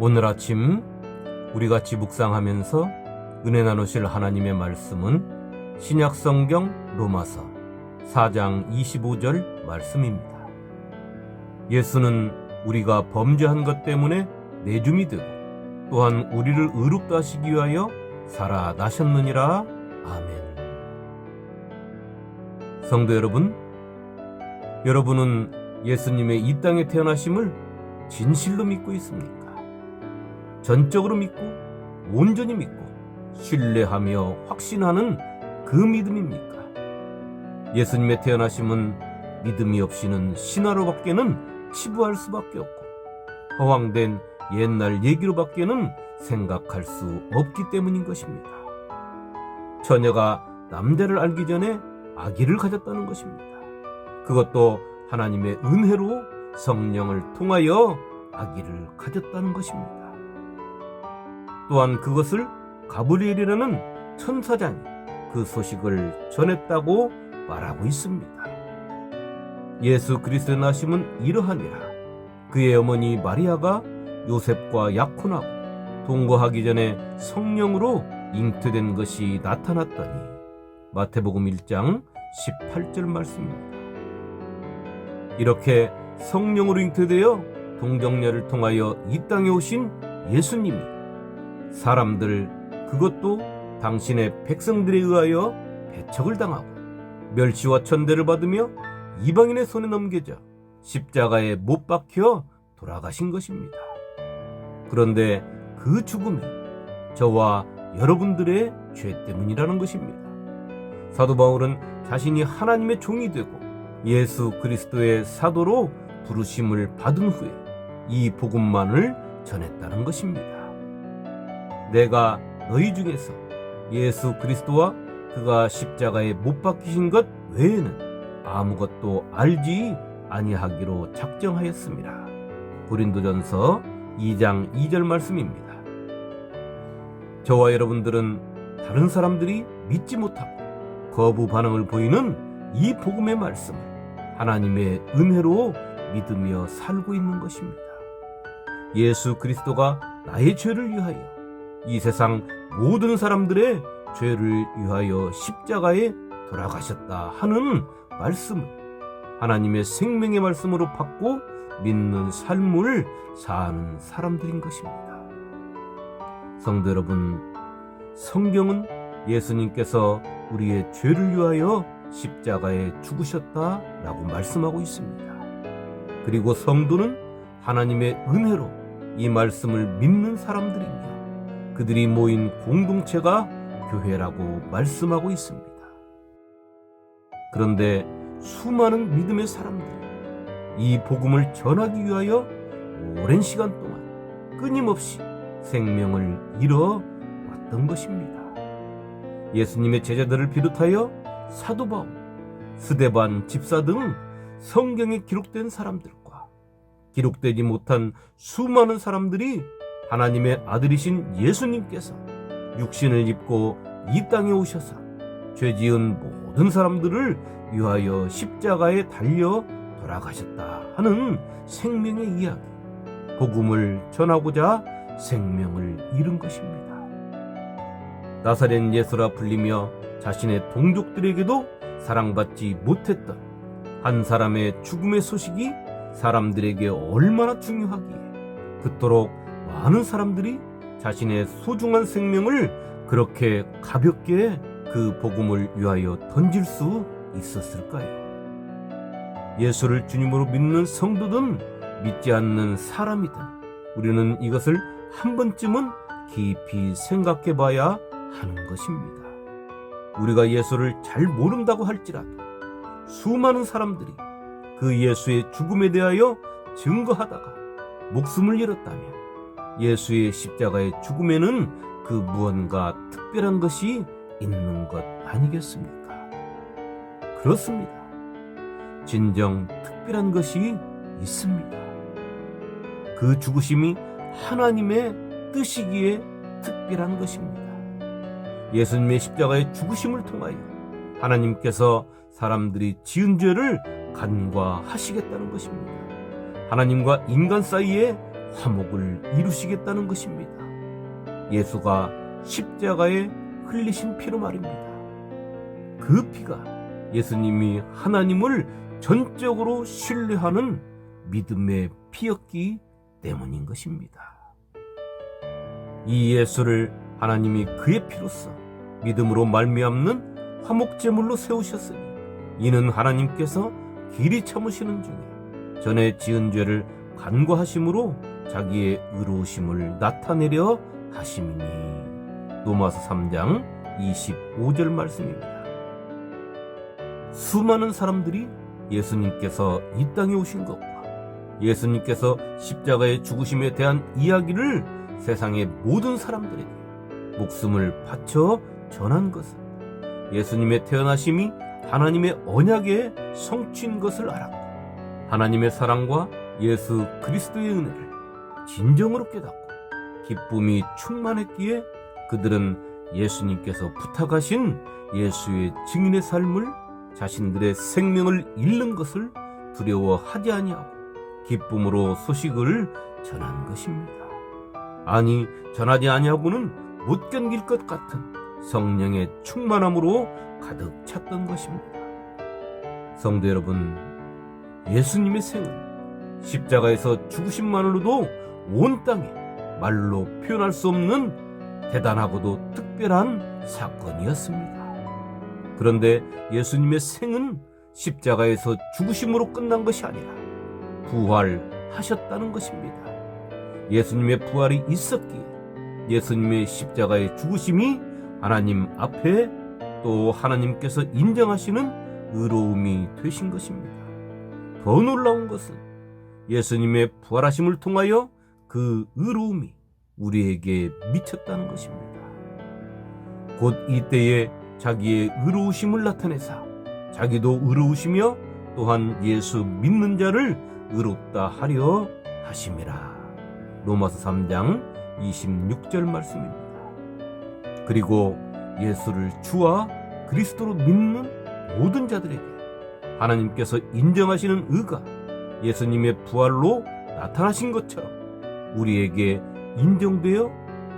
오늘 아침 우리 같이 묵상하면서 은혜 나누실 하나님의 말씀은 신약성경 로마서 4장 25절 말씀입니다. 예수는 우리가 범죄한 것 때문에 내줌이 되고 또한 우리를 의롭다 하시기 위하여 살아나셨느니라. 아멘. 성도 여러분, 여러분은 예수님의 이 땅에 태어나심을 진실로 믿고 있습니까? 전적으로 믿고 온전히 믿고 신뢰하며 확신하는 그 믿음입니까? 예수님의 태어나심은 믿음이 없이는 신화로밖에는 치부할 수밖에 없고 허황된 옛날 얘기로밖에는 생각할 수 없기 때문인 것입니다. 처녀가 남대를 알기 전에 아기를 가졌다는 것입니다. 그것도 하나님의 은혜로 성령을 통하여 아기를 가졌다는 것입니다. 또한 그것을 가브리엘이라는 천사장이 그 소식을 전했다고 말하고 있습니다. 예수 그리스도의 나심은 이러하니라. 그의 어머니 마리아가 요셉과 약혼하고 동거하기 전에 성령으로 잉태된 것이 나타났더니. 마태복음 1장 18절 말씀입니다. 이렇게 성령으로 잉태되어 동정녀를 통하여 이 땅에 오신 예수님이 사람들, 그것도 당신의 백성들에 의하여 배척을 당하고 멸시와 천대를 받으며 이방인의 손에 넘겨져 십자가에 못 박혀 돌아가신 것입니다. 그런데 그 죽음이 저와 여러분들의 죄 때문이라는 것입니다. 사도 바울은 자신이 하나님의 종이 되고 예수 그리스도의 사도로 부르심을 받은 후에 이 복음만을 전했다는 것입니다. 내가 너희 중에서 예수 그리스도와 그가 십자가에 못 박히신 것 외에는 아무것도 알지 아니하기로 작정하였습니다. 고린도전서 2장 2절 말씀입니다. 저와 여러분들은 다른 사람들이 믿지 못하고 거부 반응을 보이는 이 복음의 말씀을 하나님의 은혜로 믿으며 살고 있는 것입니다. 예수 그리스도가 나의 죄를 위하여 이 세상 모든 사람들의 죄를 위하여 십자가에 돌아가셨다 하는 말씀을 하나님의 생명의 말씀으로 받고 믿는 삶을 사는 사람들인 것입니다. 성도 여러분, 성경은 예수님께서 우리의 죄를 위하여 십자가에 죽으셨다라고 말씀하고 있습니다. 그리고 성도는 하나님의 은혜로 이 말씀을 믿는 사람들이며 그들이 모인 공동체가 교회라고 말씀하고 있습니다. 그런데 수많은 믿음의 사람들이 이 복음을 전하기 위하여 오랜 시간 동안 끊임없이 생명을 잃어왔던 것입니다. 예수님의 제자들을 비롯하여 사도 바울, 스데반 집사 등 성경에 기록된 사람들과 기록되지 못한 수많은 사람들이 하나님의 아들이신 예수님께서 육신을 입고 이 땅에 오셔서 죄지은 모든 사람들을 위하여 십자가에 달려 돌아가셨다 하는 생명의 이야기, 복음을 전하고자 생명을 잃은 것입니다. 나사렛 예수라 불리며 자신의 동족들에게도 사랑받지 못했던 한 사람의 죽음의 소식이 사람들에게 얼마나 중요하기에 그토록 많은 사람들이 자신의 소중한 생명을 그렇게 가볍게 그 복음을 위하여 던질 수 있었을까요? 예수를 주님으로 믿는 성도든 믿지 않는 사람이든 우리는 이것을 한 번쯤은 깊이 생각해 봐야 하는 것입니다. 우리가 예수를 잘 모른다고 할지라도 수많은 사람들이 그 예수의 죽음에 대하여 증거하다가 목숨을 잃었다면 예수의 십자가의 죽음에는 그 무언가 특별한 것이 있는 것 아니겠습니까? 그렇습니다. 진정 특별한 것이 있습니다. 그 죽으심이 하나님의 뜻이기에 특별한 것입니다. 예수님의 십자가의 죽으심을 통하여 하나님께서 사람들이 지은 죄를 간과하시겠다는 것입니다. 하나님과 인간 사이에 화목을 이루시겠다는 것입니다. 예수가 십자가에 흘리신 피로 말입니다. 그 피가 예수님이 하나님을 전적으로 신뢰하는 믿음의 피였기 때문인 것입니다. 이 예수를 하나님이 그의 피로써 믿음으로 말미암는 화목제물로 세우셨으니 이는 하나님께서 길이 참으시는 중에 전에 지은 죄를 간과하심으로 자기의 의로우심을 나타내려 하심이니. 로마서 3장 25절 말씀입니다. 수많은 사람들이 예수님께서 이 땅에 오신 것과 예수님께서 십자가의 죽으심에 대한 이야기를 세상의 모든 사람들에게 목숨을 바쳐 전한 것은 예수님의 태어나심이 하나님의 언약에 성취인 것을 알았고 하나님의 사랑과 예수 그리스도의 은혜를 진정으로 깨닫고 기쁨이 충만했기에 그들은 예수님께서 부탁하신 예수의 증인의 삶을 자신들의 생명을 잃는 것을 두려워하지 아니하고 기쁨으로 소식을 전한 것입니다. 아니, 전하지 아니하고는 못 견딜 것 같은 성령의 충만함으로 가득 찼던 것입니다. 성도 여러분, 예수님의 생은 십자가에서 죽으심만으로도 온 땅에 말로 표현할 수 없는 대단하고도 특별한 사건이었습니다. 그런데 예수님의 생은 십자가에서 죽으심으로 끝난 것이 아니라 부활하셨다는 것입니다. 예수님의 부활이 있었기에 예수님의 십자가의 죽으심이 하나님 앞에 또 하나님께서 인정하시는 의로움이 되신 것입니다. 더 놀라운 것은 예수님의 부활하심을 통하여 그 의로움이 우리에게 미쳤다는 것입니다. 곧 이때에 자기의 의로우심을 나타내사 자기도 의로우시며 또한 예수 믿는 자를 의롭다 하려 하심이라. 로마서 3장 26절 말씀입니다. 그리고 예수를 주와 그리스도로 믿는 모든 자들에게 하나님께서 인정하시는 의가 예수님의 부활로 나타나신 것처럼 우리에게 인정되어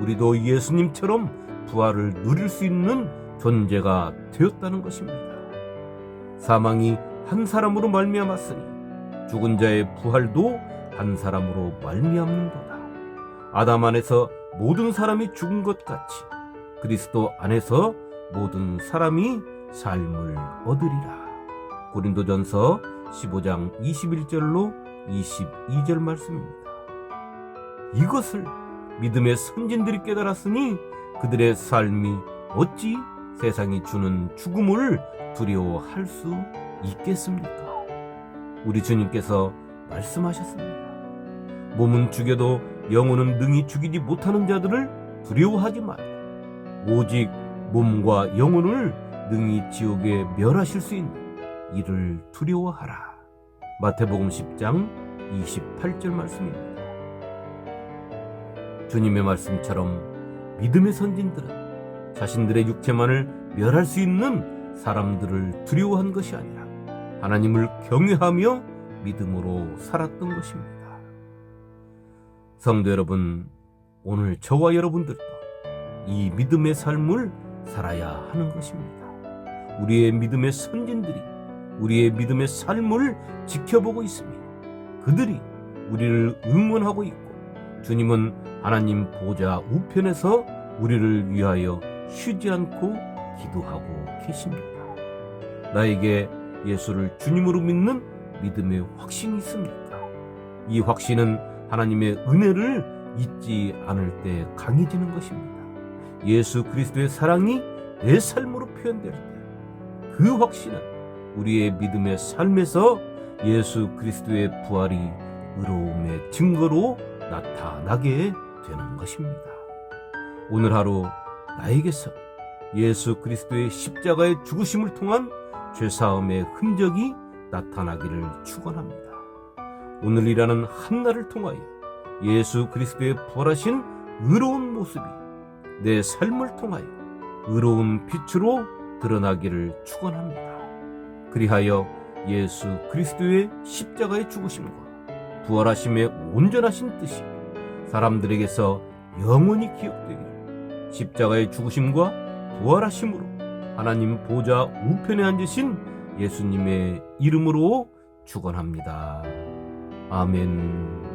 우리도 예수님처럼 부활을 누릴 수 있는 존재가 되었다는 것입니다. 사망이 한 사람으로 말미암았으니 죽은 자의 부활도 한 사람으로 말미암는도다. 아담 안에서 모든 사람이 죽은 것 같이 그리스도 안에서 모든 사람이 삶을 얻으리라. 고린도전서 15장 21절로 22절 말씀입니다. 이것을 믿음의 선진들이 깨달았으니 그들의 삶이 어찌 세상이 주는 죽음을 두려워할 수 있겠습니까? 우리 주님께서 말씀하셨습니다. 몸은 죽여도 영혼은 능히 죽이지 못하는 자들을 두려워하지 말고 오직 몸과 영혼을 능히 지옥에 멸하실 수 있는 이를 두려워하라. 마태복음 10장 28절 말씀입니다. 주님의 말씀처럼 믿음의 선진들은 자신들의 육체만을 멸할 수 있는 사람들을 두려워한 것이 아니라 하나님을 경외하며 믿음으로 살았던 것입니다. 성도 여러분, 오늘 저와 여러분들도 이 믿음의 삶을 살아야 하는 것입니다. 우리의 믿음의 선진들이 우리의 믿음의 삶을 지켜보고 있으며 그들이 우리를 응원하고 있고 주님은 하나님 보좌 우편에서 우리를 위하여 쉬지 않고 기도하고 계십니다. 나에게 예수를 주님으로 믿는 믿음의 확신이 있습니까? 이 확신은 하나님의 은혜를 잊지 않을 때 강해지는 것입니다. 예수 그리스도의 사랑이 내 삶으로 표현될 때 그 확신은 우리의 믿음의 삶에서 예수 그리스도의 부활이 의로움의 증거로 나타나게 되는 것입니다. 오늘 하루 나에게서 예수 그리스도의 십자가의 죽으심을 통한 죄사함의 흔적이 나타나기를 축원합니다. 오늘이라는 한날을 통하여 예수 그리스도의 부활하신 의로운 모습이 내 삶을 통하여 의로운 빛으로 드러나기를 축원합니다. 그리하여 예수 그리스도의 십자가의 죽으심과 부활하심의 온전하신 뜻이 사람들에게서 영원히 기억되기를 십자가의 죽으심과 부활하심으로 하나님 보좌 우편에 앉으신 예수님의 이름으로 축원합니다. 아멘.